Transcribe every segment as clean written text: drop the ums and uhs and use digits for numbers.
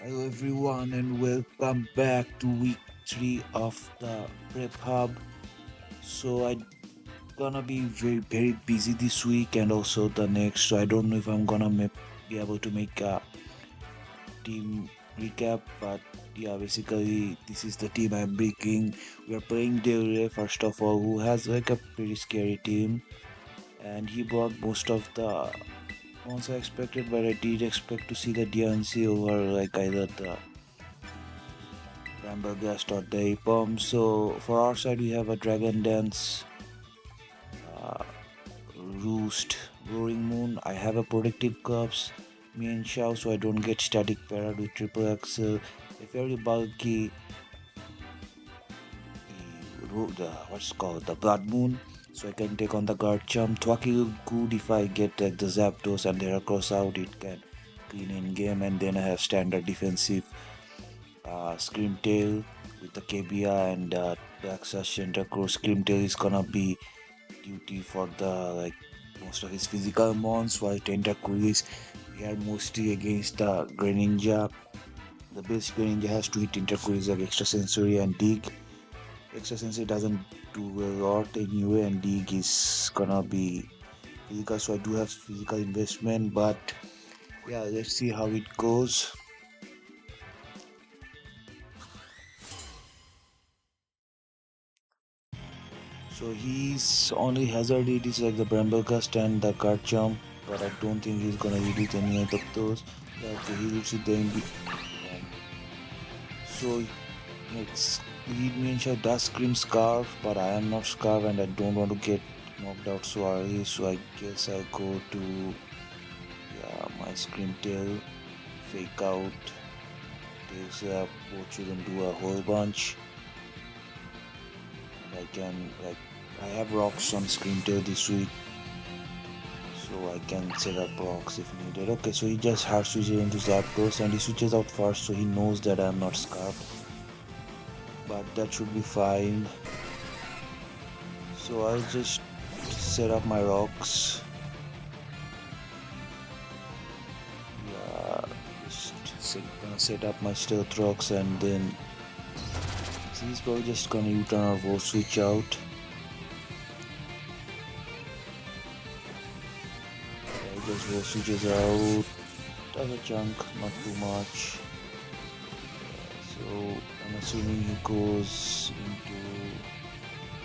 Hello everyone and welcome back to week 3 of the PrepHub. So I gonna be very busy this week and also the next. So I don't know if I'm gonna be able to make a team recap, but yeah, basically this is the team I'm bringing. We are playing Del first of all, who has like a pretty scary team, and he brought most of the ones I expected, but I did expect to see the DNC over like either the Rambergast or the Apom. So for our side, we have a Dragon Dance, uh, Roost, Roaring Moon. I have a Protective Cups, me and Shao, so I don't get static parad with Triple Axel. A very bulky, the what's called the Blood Moon. So I can take on the guard jump. Thwackey look good if I get like the Zapdos and their cross out. It can clean in game, and then I have standard defensive Screamtail with the KBI and Daxa Shentakro. Screamtail is gonna be duty for the like most of his physical mons, while Tentacool we are mostly against the Greninja. The base Greninja has to hit Tentacool is like extra sensory and dig. Extra sensory doesn't do a lot anyway, and dig is gonna be physical, so I do have physical investment, but yeah, let's see how it goes. So his only hazard it is like the Bramblecast and the guard jump, but I don't think he's gonna hit with any of those. Yeah, okay, he hits with the so it's lead me and does scream scarf, but I am not scarf and I don't want to get knocked out so early, so I guess I'll go to yeah my scream tail, fake out, takes up, both shouldn't do a whole bunch. And I can like I have rocks on scream tail this week, so I can set up rocks if needed. Okay, so he just hard switches into Zapdos and he switches out first, so he knows that I'm not scarfed, but that should be fine. So I'll just set up my rocks. Yeah, just set up my stealth rocks, and then he's probably just gonna U-turn or Volt switch out. Yeah, he just Volt switches out. Does a chunk, not too much. So I'm assuming he goes into.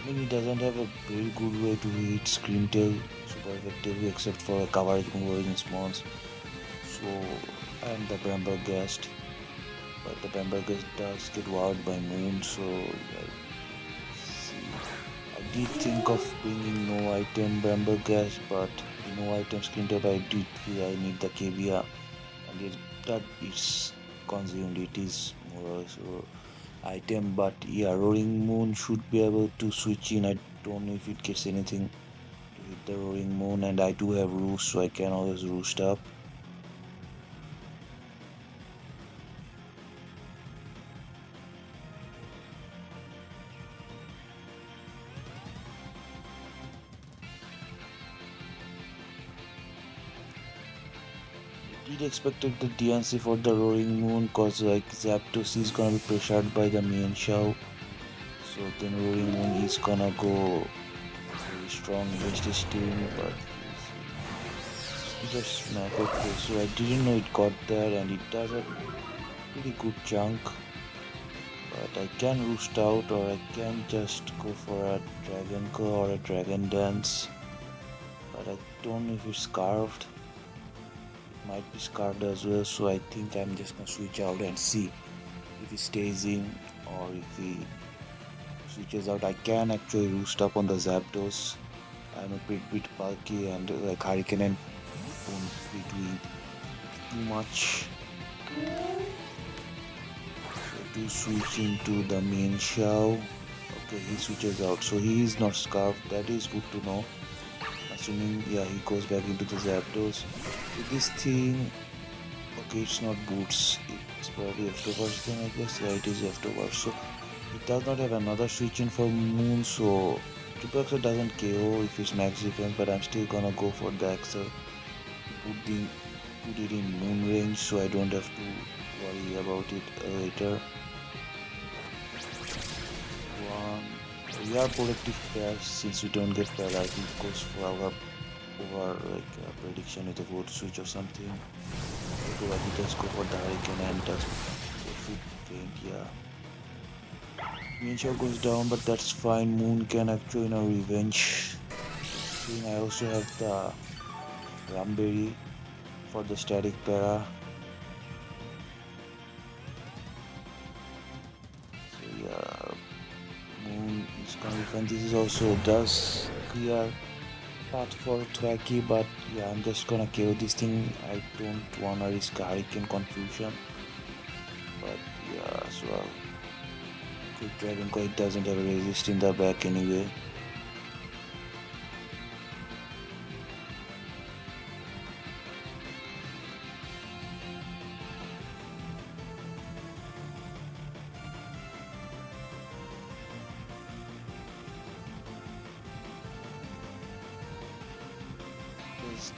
I mean, he doesn't have a very good way to hit Screamtail super effectively except for a coverage move in spawns. So and the Brambergast, but the Brambergast does get wowed by Moon. So like, see, I did think of bringing no item Brambergast, but the no item Screamtail I did feel I need the KBR, and that is consumed. It is more so item, but yeah, Roaring Moon should be able to switch in. I don't know if it gets anything to hit the Roaring Moon, and I do have Roost, so I can always Roost up. Did expected the DNC for the Roaring Moon, cause like Zapdos is gonna be pressured by the main Shao, so then Roaring Moon is gonna go very strong against his team, but he just smack. Okay, so I didn't know it got there, and it does a pretty good chunk. But I can roost out, or I can just go for a Dragon Claw or a Dragon Dance. But I don't know if it's carved. It might be scarred as well, so I think I'm just gonna switch out and see if he stays in or if he switches out. I can actually roost up on the Zapdos. I'm a bit bulky, and like Hurricane and won't be doing too much. So to switch into the main Shao. Okay, he switches out, so he is not scarfed. That is good to know. Assuming, yeah, he goes back into the Zapdos. With this thing, okay, it's not boots. It's probably afterwards then, I guess. Yeah, it is afterwards. So it does not have another switch in for Moon, so Triple Axel doesn't KO if it's max defense, but I'm still gonna go for the Axel. Put, the, put it in Moon range, so I don't have to worry about it later. One, we are productive pairs since we don't get pair. I think goes for our over like prediction with a vote switch or something. Otherwise, he does go for the hurricane and does shoot faint. Yeah. Minshaw goes down, but that's fine. Moon can actually revenge. I also have the Ramberry for the static para. So yeah, Moon is gonna be fun. This is also does clear path for Thwackey, but yeah, I'm just gonna kill this thing. I don't wanna risk a hurricane confusion. But yeah, so quick dragon coin doesn't have a resist in the back anyway.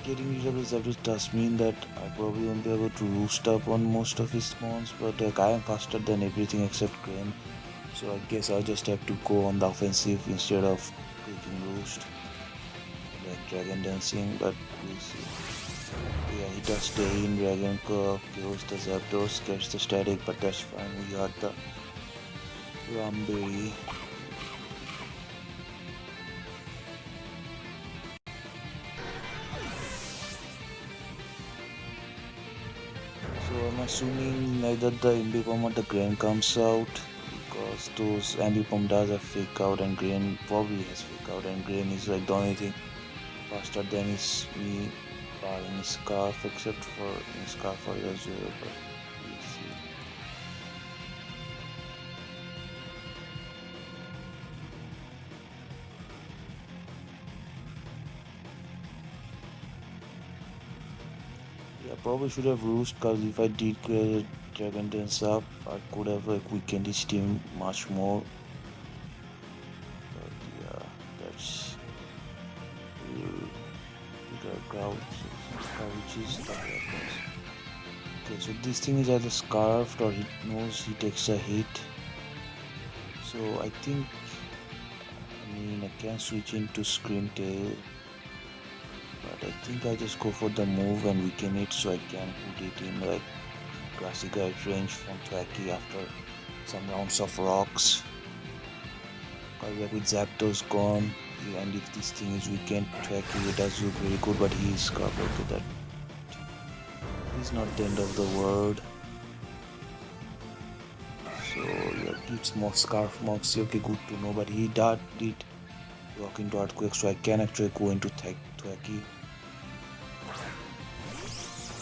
Getting rid of his upgrade does mean that I probably won't be able to roost up on most of his spawns, but like I am faster than everything except Crane, so I guess I'll just have to go on the offensive instead of clicking roost, like Dragon Dancing, but we'll see. Yeah, he does stay in Dragon Curve, kills the Zapdos, gets the static, but that's fine, we got the Ramberry. So I'm assuming neither the Imbibomb or the Grain comes out because those Ambipom does have fake out and Grain probably has fake out and Grain is like the only thing faster than is me barring Scarf except for Scarf or Azure, but we'll see. Yeah, probably should have Roost because if I did create Dragon Dance up, I could have like weakened his team much more. But yeah, that's crouches the weapons. Okay, so this thing is either scarfed or he knows he takes a hit. So I think, I can switch into Scream Tail, but I think I just go for the move and weaken it so I can put it in like Grassy Guide range from Thwackey after some rounds of rocks. Because like with Zapdos gone, and if this thing is weakened, Thwackey does look very good, but he is covered with that. He's not the end of the world. So yeah, it's more Scarf Moxie, okay, good to know, but he did walk into Earthquake, so I can actually go into Thwackey.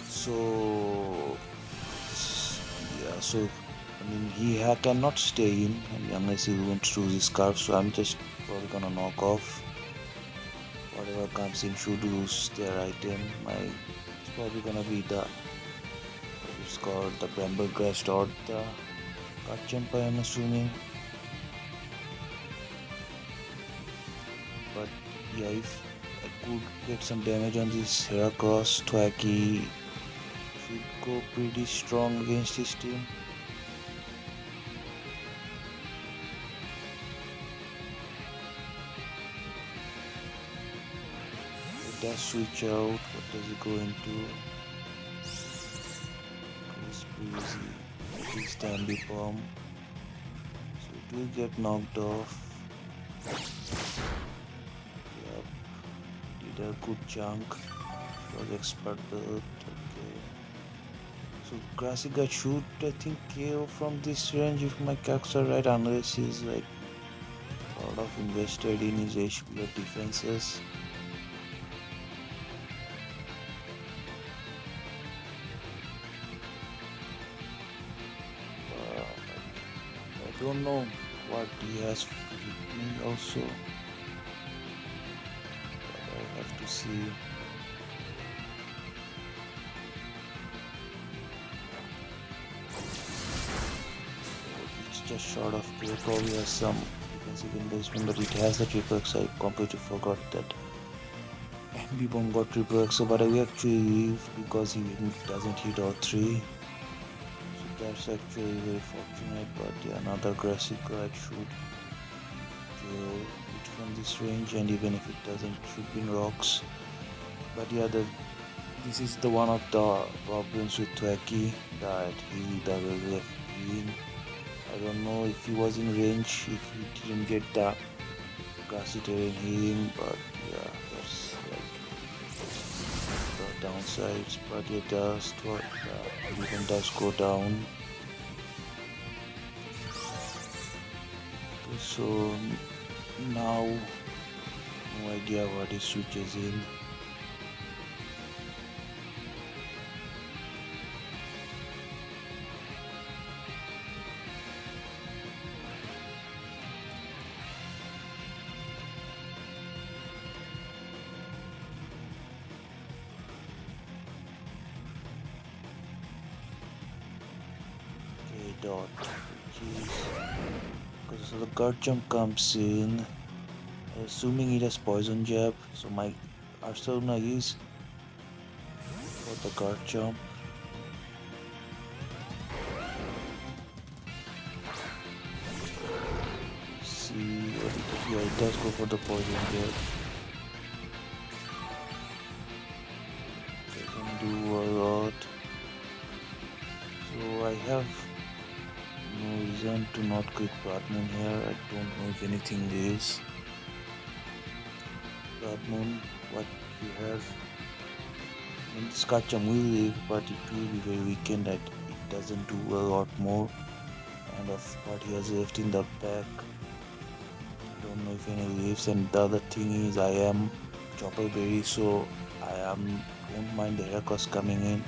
So yeah, so he cannot stay in unless he wants to use his Scarf, so I'm just probably gonna knock off. Whatever comes in should lose their item. It's probably gonna be it's called the Bramblegrass or the Garchomp, I'm assuming. But yeah, if I could get some damage on this Heracross, Thwackey should go pretty strong against this team. It does switch out. What does it go into? Chris Breezy. It is the Ambipom. So it will get knocked off. Yep. Did a good chunk. Was expert build. Okay. So Grassy Guy should, I think, KO from this range if my calcs are right, unless he's like sort of invested in his HP or defenses. I don't know what he has with me also, but I have to see. It's just short of play, probably has some defensive investment, but it has a triple X. I completely forgot that Ambipom got triple X, but I actually leave because he doesn't hit all three. So that's actually very fortunate, but yeah, another aggressive guard should kill it from this range, and even if it doesn't, it should be in rocks. But yeah, this is the one of the problems with Thwackey, that he doesn't left healing. I don't know if he was in range, if he didn't get the grassy terrain healing, but yeah, that's like the downsides. But it does, the even does go down. Okay, so now no idea what he switches in. Okay, dot, which is because the guard jump comes in. Assuming it has poison jab, so my Arsona is for the guard jump. See what it does. Yeah, it does go for the poison jab. Doesn't do a lot. So I have no reason to not quick Bloodmoon here. I don't know if anything is. Bloodmoon, what you have. I mean, Scarcham will live, but it will be very weakened that it doesn't do a lot more. And of what he has left in the back, I don't know if any lives. And the other thing is, I am Chopperberry, so don't mind the Heracross coming in.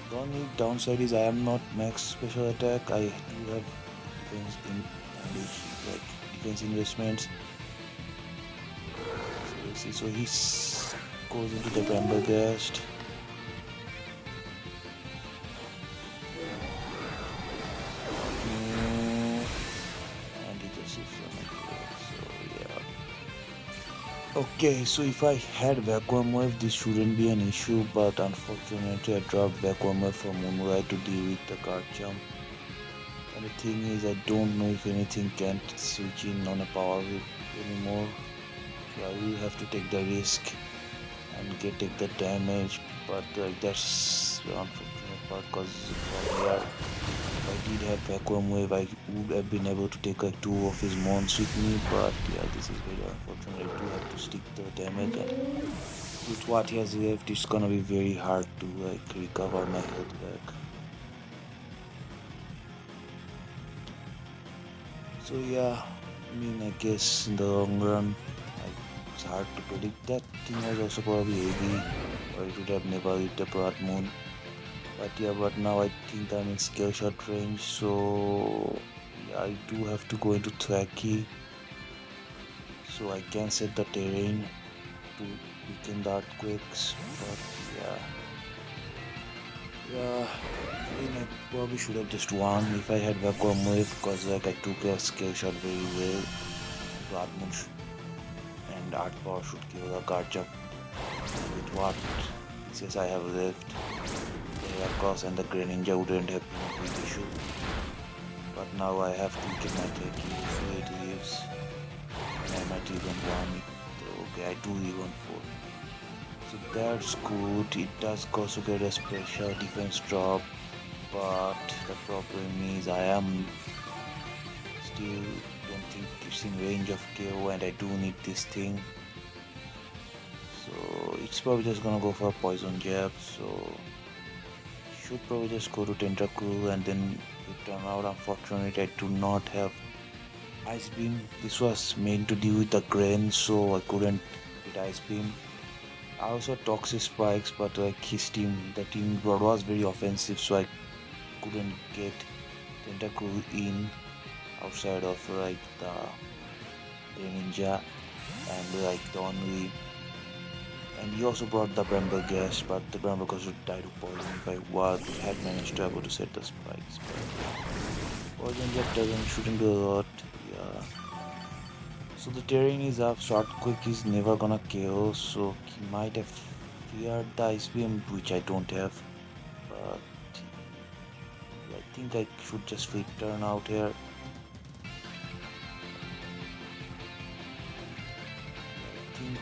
The only downside is I am not max special attack. I do have defense in like defense investments. So he goes into the Bramblegast. And he just shifts on it. So yeah. Okay, so if I had Vacuum Wave, this shouldn't be an issue, but unfortunately I dropped Vacuum Wave for Moonlight to deal with the guard jump. And the thing is, I don't know if anything can switch in on a power whip anymore. So I will have to take the risk and take the damage, but that's the unfortunate part, because if I did have Vacuum Wave, I would have been able to take like 2 of his mons with me, but yeah, this is very unfortunate. I do have to stick the damage, and with what he has left, it's gonna be very hard to like recover my health back. So yeah, I mean, I guess in the long run, it's hard to predict. That thing was also probably AB, or it would have never hit the Broad Moon. But yeah, but now I think I'm in skill shot range, so yeah, I do have to go into Thwackey, so I can set the terrain to weaken the earthquakes. But yeah, I mean, I probably should have just won if I had Vacuum Wave, because like I took a skill shot very well. Blood Moon and Art Power should kill the guard jump with what pieces I have left. The Heracross and the Greninja wouldn't have been a big issue. But now I have to get my Thwackey, so it leaves. And I might even won it. Okay, I do even 4. So that's good. It does also get a special defense drop, but the problem is I am still don't think it's in range of KO, and I do need this thing. So it's probably just gonna go for a poison jab. So should probably just go to Tentacool, and then it turned out unfortunately I do not have Ice Beam. This was meant to deal with the grain, so I couldn't hit Ice Beam. I also had Toxic Spikes, but like the team was very offensive, so I couldn't get Tentacool in outside of like the Ninja, and like the only. And he also brought the Bramblegast, but the Bramblegast would die to poison if I had managed to able to set the spikes. But poison jet shouldn't do a lot. Yeah. So the terrain is up, so Earthquake is never gonna KO, so he might have feared the Ice Beam, which I don't have. but I think I should just flip turn out here. I think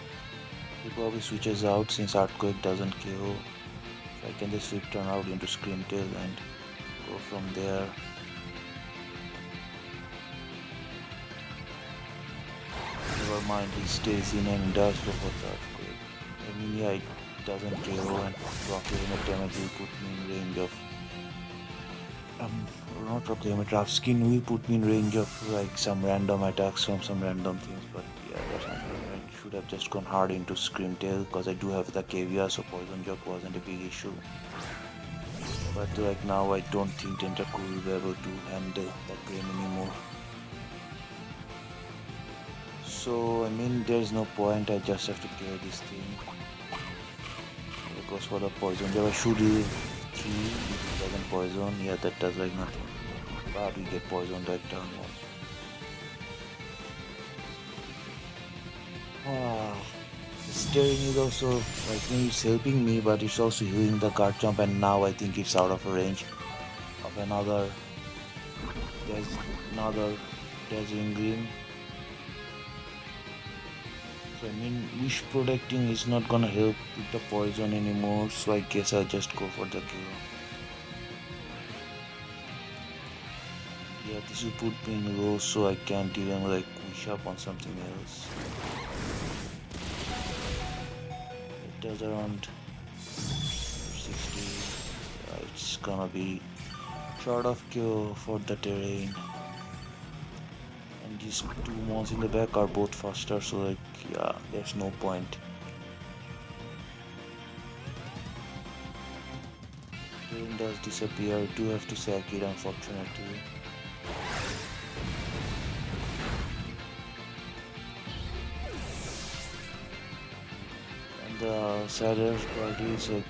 he probably switches out since Earthquake doesn't KO. So I can just flip turn out into Screamtail and go from there. Never mind, he stays in and does go for the Earthquake. I mean, yeah, it doesn't KO and Rocky Helmet damage will put me in range of not Rocky Helmet, Rough Skin will put me in range of like some random attacks from some random things, but yeah, that's not I should have just gone hard into Screamtail because I do have the Caviar, so Poison Jug wasn't a big issue. But like now I don't think Tentacool will be able to handle that game anymore. So I mean there's no point, I just have to kill this thing. It goes for the Poison Jab. I should heal 3 if it doesn't poison. Yeah, that does like nothing. But we get poisoned at turn 1. Ah, steering is also, I think it's helping me, but it's also healing the guard jump, and now I think it's out of range of there's another Dazzling Gleam. So I mean, wish protecting is not gonna help with the poison anymore, so I guess I'll just go for the kill. Yeah, this will put me in low, so I can't even like wish up on something else. It does around 60. It's gonna be short of kill for the terrain. And these two mons in the back are both faster, so like yeah, there's no point. Terrain does disappear. I do have to sack it, unfortunately. And the saddest part is like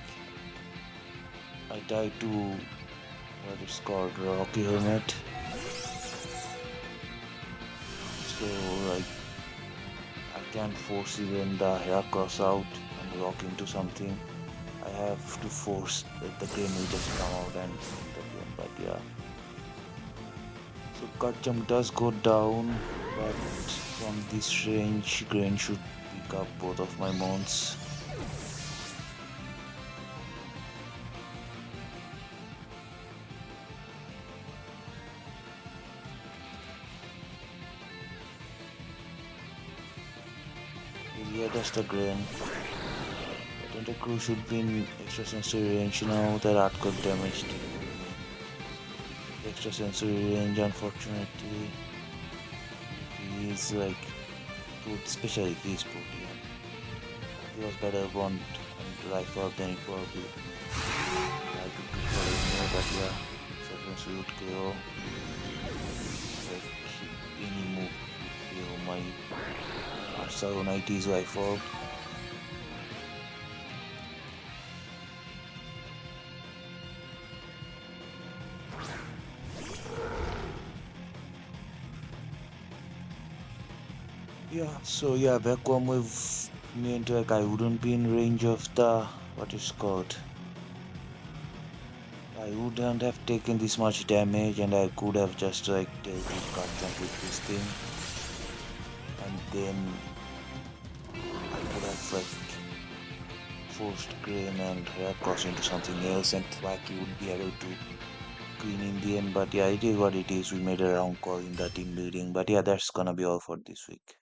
I died to what it's called Rocky Helmet. So like I can't force even the Heracross out and rock into something. I have to force that the game will just come out and end the game, but yeah. So cut jump does go down, but from this range, Grain should pick up both of my mons. Yeah, that's the Grain. The Tentacruel should be in extrasensory range now that Earthquake damaged. Extrasensory range, unfortunately. He is like put, especially if he is put, yeah. If he was better bond and life up, then it probably I could prefer it more, but yeah, extrasensory would KO. Like any move KO my Arcero 90's life out. Yeah, so yeah, vacuum wave meant like I wouldn't be in range of the what is called. I wouldn't have taken this much damage, and I could have just like dealt with cut jump with this thing, and then I could have like forced Grain and Heracross into something else, and Thwackey would be able to clean in the end. But yeah, it is what it is. We made a wrong call in the team building. But yeah, that's gonna be all for this week.